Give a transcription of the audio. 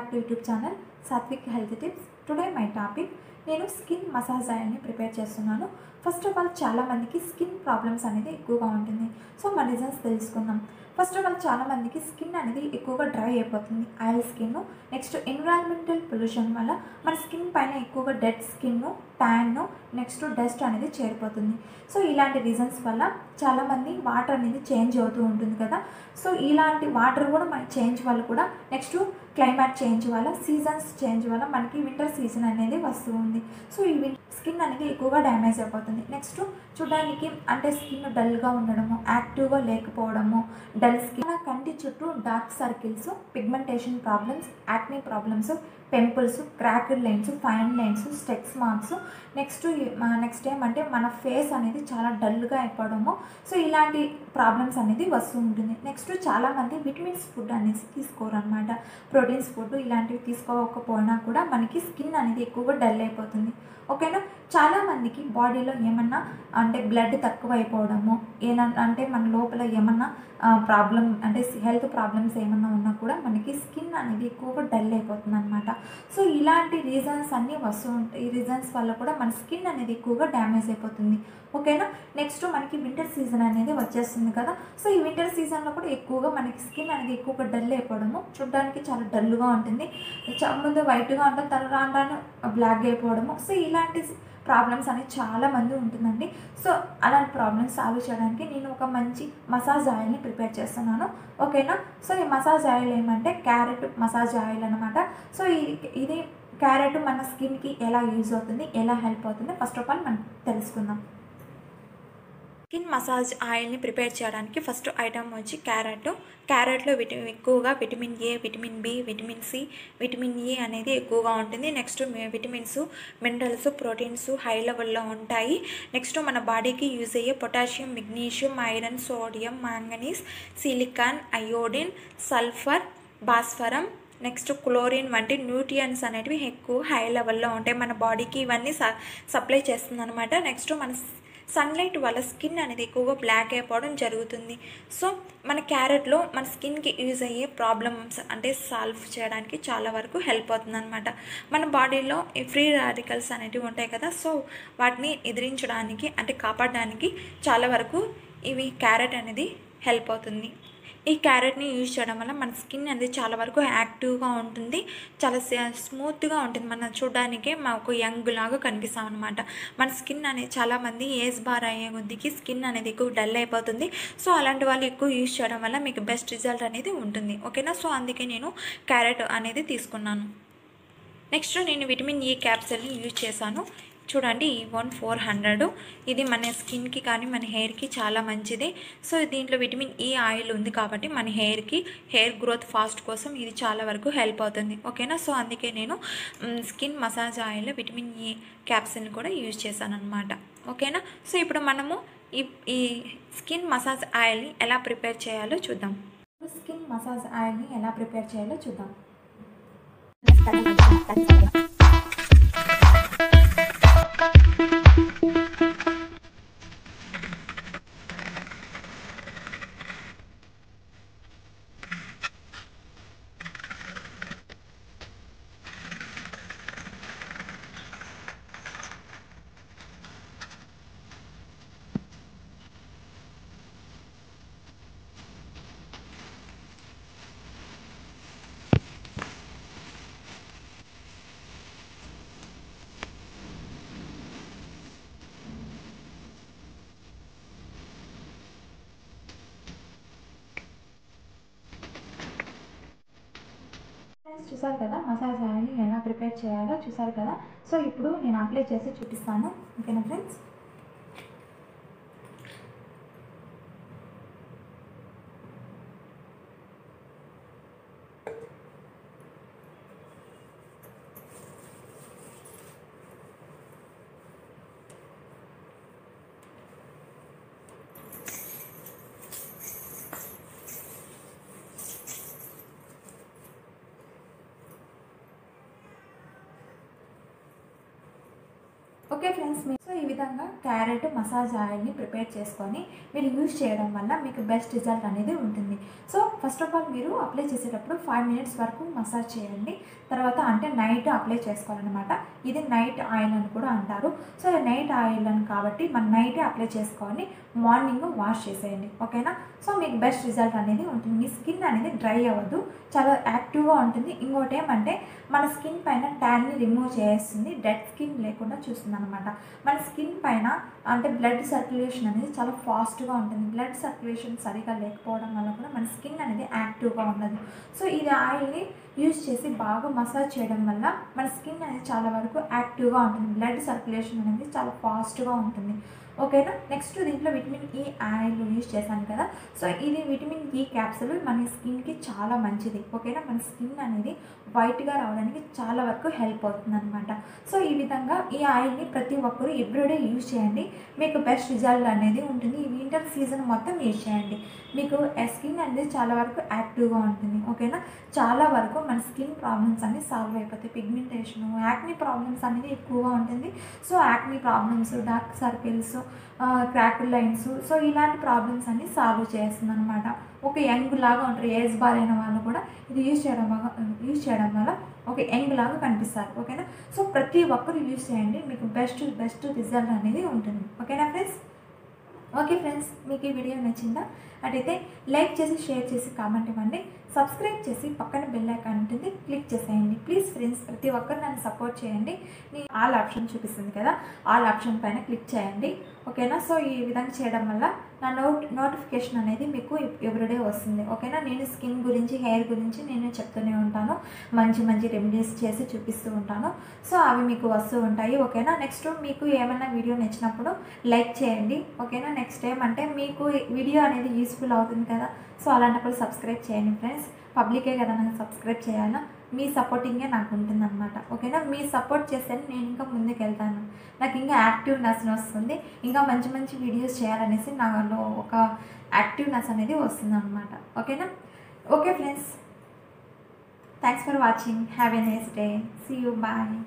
back to YouTube channel Satvik Health Tips. Today my topic నేను skin massage ఆయిల్ని prepare చేస్తున్నాను. First of all చాలా మందికి skin problems అనేది ఎక్కువగా ఉంటుంది. సో మన రీజన్స్ తెలుసుకుందాం. ఫస్ట్ ఆఫ్ ఆల్ చాలా మందికి స్కిన్ అనేది ఎక్కువగా డ్రై అయిపోతుంది, oil skin. Next environmental pollution వల్ల మన స్కిన్ పైన ఎక్కువగా dead skin, tan, next dust అనేది చేరిపోతుంది. సో ఇలాంటి రీజన్స్ వల్ల చాలామంది వాటర్ అనేది చేంజ్ అవుతూ ఉంటుంది కదా. సో ఇలాంటి వాటర్ కూడా మన చేంజ్ వల్ల కూడా నెక్స్ట్ క్లైమేట్ చేంజ్ వల్ల, సీజన్స్ చేంజ్ వల్ల మనకి వింటర్ సీజన్ అనేది వస్తూ ఉంది. సో ఈ స్కిన్ అనేది ఎక్కువగా డ్యామేజ్ అయిపోతుంది. నెక్స్ట్ చూడడానికి అంటే స్కిన్ డల్గా ఉండడము, యాక్టివ్గా లేకపోవడము, డల్ స్కిన్, కంటి చుట్టూ dark circles, pigmentation problems, acne problems, pimples, cracked lines, fine lines, stretch marks, next ఏమంటే మన ఫేస్ అనేది చాలా డల్గా అయిపోవడము. సో ఇలాంటి ప్రాబ్లమ్స్ అనేది వస్తూ ఉంటుంది. నెక్స్ట్ చాలామంది విటమిన్స్ ఫుడ్ అనేది తీసుకోరు అనమాట. ప్రోటీన్స్ ఫుడ్ ఇలాంటివి తీసుకోకపోయినా కూడా మనకి స్కిన్ అనేది ఎక్కువగా డల్ అయిపోతుంది. ఓకేనా. చాలామందికి బాడీలో ఏమన్నా అంటే బ్లడ్ తక్కువ అయిపోవడము, అంటే మన లోపల ఏమన్నా ప్రాబ్లం అంటే హెల్త్ ప్రాబ్లమ్స్ ఏమన్నా ఉన్నా కూడా మనకి స్కిన్ అనేది ఎక్కువగా డల్ అయిపోతుంది అనమాట. సో ఇలాంటి రీజన్స్ అన్నీ వస్తూ ఉంటాయి. ఈ రీజన్స్ వల్ల కూడా మన స్కిన్ అనేది ఎక్కువగా డ్యామేజ్ అయిపోతుంది. ఓకేనా. నెక్స్ట్ మనకి వింటర్ సీజన్ అనేది వచ్చేస్తుంది కదా. సో ఈ వింటర్ సీజన్లో కూడా ఎక్కువగా మనకి స్కిన్ అనేది ఎక్కువగా డల్ అయిపోవడము, చూడడానికి చాలా డల్గా ఉంటుంది, ముందు వైట్గా ఉంటుంది, రాను రాను బ్లాక్ అయిపోవడము. సో ఇలాంటి ప్రాబ్లమ్స్ అనేది చాలామంది ఉంటుందండి. సో అలాంటి ప్రాబ్లమ్స్ సాల్వ్ చేయడానికి నేను ఒక మంచి మసాజ్ ఆయిల్ని ప్రిపేర్ చేస్తున్నాను. ఓకేనా. సో ఈ మసాజ్ ఆయిల్ ఏమంటే క్యారెట్ మసాజ్ ఆయిల్ అనమాట. సో ఇది క్యారెట్ మన స్కిన్కి ఎలా యూజ్ అవుతుంది, ఎలా హెల్ప్ అవుతుంది, ఫస్ట్ ఆఫ్ ఆల్ మనం తెలుసుకుందాం. స్కిన్ మసాజ్ ఆయిల్ని ప్రిపేర్ చేయడానికి ఫస్ట్ ఐటమ్ వచ్చి క్యారెట్లో ఎక్కువగా vitamin A, vitamin B, vitamin C, vitamin E అనేది ఎక్కువగా ఉంటుంది. Next vitamins, minerals, proteins high లెవెల్లో ఉంటాయి. నెక్స్ట్ మన బాడీకి యూజ్ అయ్యే potassium, magnesium, iron, sodium, manganese, silicon, iodine, sulphur, భాస్వరం, నెక్స్ట్ క్లోరిన్ వంటి న్యూట్రియన్స్ అనేటివి ఎక్కువ హై లెవెల్లో ఉంటాయి. మన బాడీకి ఇవన్నీ సప్లై చేస్తుంది అనమాట. నెక్స్ట్ మన సన్లైట్ వల్ల స్కిన్ అనేది ఎక్కువగా బ్లాక్ అయిపోవడం జరుగుతుంది. సో మన క్యారెట్లో మన స్కిన్కి యూజ్ అయ్యే ప్రాబ్లమ్స్ అంటే సాల్వ్ చేయడానికి చాలా వరకు హెల్ప్ అవుతుంది అనమాట. మన బాడీలో ఈ ఫ్రీ రాడికల్స్ అనేటివి ఉంటాయి కదా. సో వాటిని ఎదిరించడానికి అంటే కాపాడడానికి చాలా వరకు ఇవి క్యారెట్ అనేది హెల్ప్ అవుతుంది. ఈ క్యారెట్ని యూజ్ చేయడం వల్ల మన స్కిన్ అనేది చాలా వరకు యాక్టివ్గా ఉంటుంది, చాలా స్మూత్గా ఉంటుంది. మనం చూడడానికే మాకు యంగ్ లాగా కనిపిస్తాం అనమాట. మన స్కిన్ అనేది చాలామంది ఏజ్ బార్ అయ్యే కొద్దికి స్కిన్ అనేది ఎక్కువ డల్ అయిపోతుంది. సో అలాంటి వాళ్ళు ఎక్కువ యూజ్ చేయడం వల్ల మీకు బెస్ట్ రిజల్ట్ అనేది ఉంటుంది. ఓకేనా. సో అందుకే నేను క్యారెట్ అనేది తీసుకున్నాను. నెక్స్ట్ నేను విటమిన్ ఈ క్యాప్సూల్ని యూజ్ చేశాను. చూడండి, ఈ 400 ఇది మన స్కిన్కి కానీ మన హెయిర్కి చాలా మంచిది. సో దీంట్లో విటమిన్ ఈ ఆయిల్ ఉంది కాబట్టి మన హెయిర్ గ్రోత్ ఫాస్ట్ కోసం ఇది చాలా వరకు హెల్ప్ అవుతుంది. ఓకేనా. సో అందుకే నేను skin massage oil vitamin E క్యాప్సూల్ని కూడా యూజ్ చేశాను అనమాట. ఓకేనా. సో ఇప్పుడు మనము ఈ స్కిన్ మసాజ్ ఆయిల్ని ఎలా ప్రిపేర్ చేయాలో చూద్దాం. స్కిన్ మసాజ్ ఆయిల్ని ఎలా ప్రిపేర్ చేయాలో చూద్దాం. చూసారు కదా మసాజ్ ఆయిల్ని ఎలా ప్రిపేర్ చేయాలో చూసారు కదా. సో ఇప్పుడు నేను అప్లై చేసి చూపిస్తాను. ఓకేనా ఫ్రెండ్స్. ఓకే ఫ్రెండ్స్, సో ఈ విధంగా క్యారెట్ మసాజ్ ఆయిల్ని ప్రిపేర్ చేసుకొని మీరు యూజ్ చేయడం వల్ల మీకు బెస్ట్ రిజల్ట్ అనేది ఉంటుంది. సో ఫస్ట్ ఆఫ్ ఆల్ మీరు అప్లై చేసేటప్పుడు 5 మినిట్స్ వరకు మసాజ్ చేయండి. తర్వాత అంటే నైట్ అప్లై చేసుకోవాలన్నమాట. ఇది నైట్ ఆయిల్ అని కూడా అంటారు. సో నైట్ ఆయిల్ అని కాబట్టి మనం నైటే అప్లై చేసుకొని మార్నింగ్ వాష్ చేసేయండి. ఓకేనా. సో మీకు బెస్ట్ రిజల్ట్ అనేది ఉంటుంది. మీ స్కిన్ అనేది డ్రై అవ్వదు, చాలా యాక్టివ్గా ఉంటుంది. ఇంకోటి ఏమంటే మన స్కిన్ పైన ట్యాన్ని రిమూవ్ చేస్తుంది, డెడ్ స్కిన్ లేకుండా చూస్తుంది అనమాట. మన స్కిన్ పైన అంటే బ్లడ్ సర్క్యులేషన్ అనేది చాలా ఫాస్ట్గా ఉంటుంది. బ్లడ్ సర్క్యులేషన్ సరిగా లేకపోవడం వల్ల కూడా మన స్కిన్ అనేది యాక్టివ్గా ఉండదు. సో ఇది ఆయిల్ని యూజ్ చేసి బాగా మసాజ్ చేయడం వల్ల మన స్కిన్ అనేది చాలా వరకు యాక్టివ్గా ఉంటుంది. బ్లడ్ సర్క్యులేషన్ అనేది చాలా ఫాస్ట్గా ఉంటుంది. ఓకేనా. నెక్స్ట్ దీంట్లో విటమిన్ ఈ ఆయిల్ యూజ్ చేశాను కదా. సో ఇది విటమిన్ ఈ క్యాప్సూల్ మన స్కిన్కి చాలా మంచిది. ఓకేనా. మన స్కిన్ అనేది వైట్గా రావడానికి చాలా వరకు హెల్ప్ అవుతుంది అనమాట. సో ఈ విధంగా ఈ ఆయిల్ని ప్రతి ఒక్కరు ఎవ్రీడే యూజ్ చేయండి, మీకు బెస్ట్ రిజల్ట్ అనేది ఉంటుంది. ఈ వింటర్ సీజన్ మొత్తం యూజ్ చేయండి, మీకు స్కిన్ అనేది చాలా వరకు యాక్టివ్గా ఉంటుంది. ఓకేనా. చాలా వరకు మన స్కిన్ ప్రాబ్లమ్స్ అన్నీ సాల్వ్ అయిపోతాయి. పిగ్మెంటేషన్, యాక్నీ ప్రాబ్లమ్స్ అనేది ఎక్కువగా ఉంటుంది. So acne problems, dark circles, cracked lines, so ఇలాంటి ప్రాబ్లమ్స్ అన్నీ సాల్వ్ చేస్తుంది అనమాట. ఒక యంగ్ లాగా ఉంటారు, ఏజ్ బార్ అయిన వాళ్ళు కూడా ఇది యూజ్ చేయడం వల్ల ఒక యంగ్ లాగా కనిపిస్తారు. ఓకేనా. సో ప్రతి ఒక్కరు యూజ్ చేయండి, మీకు బెస్ట్ రిజల్ట్ అనేది ఉంటుంది. ఓకేనా ఫ్రెండ్స్. ఓకే ఫ్రెండ్స్, మీకు ఈ వీడియో నచ్చిందా? అటైతే లైక్ చేసి, షేర్ చేసి, కామెంట్ ఇవ్వండి. సబ్స్క్రైబ్ చేసి పక్కన బెల్ ఐకాన్ ఉంటుంది, క్లిక్ చేసేయండి. ప్లీజ్ ఫ్రెండ్స్, ప్రతి ఒక్కరు నన్ను సపోర్ట్ చేయండి. ఆల్ ఆప్షన్ చూపిస్తుంది కదా, ఆల్ ఆప్షన్ పైన క్లిక్ చేయండి. ఓకేనా. సో ఈ విధంగా చేయడం వల్ల నా నోటిఫికేషన్ అనేది మీకు ఎవ్రీడే వస్తుంది. ఓకేనా. నేను స్కిన్ గురించి, హెయిర్ గురించి నేను చెప్తూనే ఉంటాను, మంచి రెమెడీస్ చేసి చూపిస్తూ ఉంటాను. సో అవి మీకు వస్తూ ఉంటాయి. ఓకేనా. నెక్స్ట్ మీకు ఏమైనా వీడియో నచ్చినప్పుడు లైక్ చేయండి. ఓకేనా. నెక్స్ట్ ఏమంటే మీకు వీడియో అనేది యూస్ఫుల్ అవుతుంది కదా, సో అలాంటప్పుడు సబ్స్క్రైబ్ చేయండి ఫ్రెండ్స్. పబ్లికే కదా నాకు సబ్స్క్రైబ్ చేయాలా, మీ సపోర్టింగే నాకు ఉంటుందన్నమాట. ఓకేనా. మీ సపోర్ట్ చేస్తేనే నేను ఇంకా ముందుకు వెళ్తాను, నాకు ఇంకా యాక్టివ్నెస్ వస్తుంది, ఇంకా మంచి వీడియోస్ చేయాలనేసి నాలో ఒక యాక్టివ్నెస్ అనేది వస్తుంది అనమాట. ఓకేనా. Okay friends, thanks for watching. Have a nice day. See you. Bye.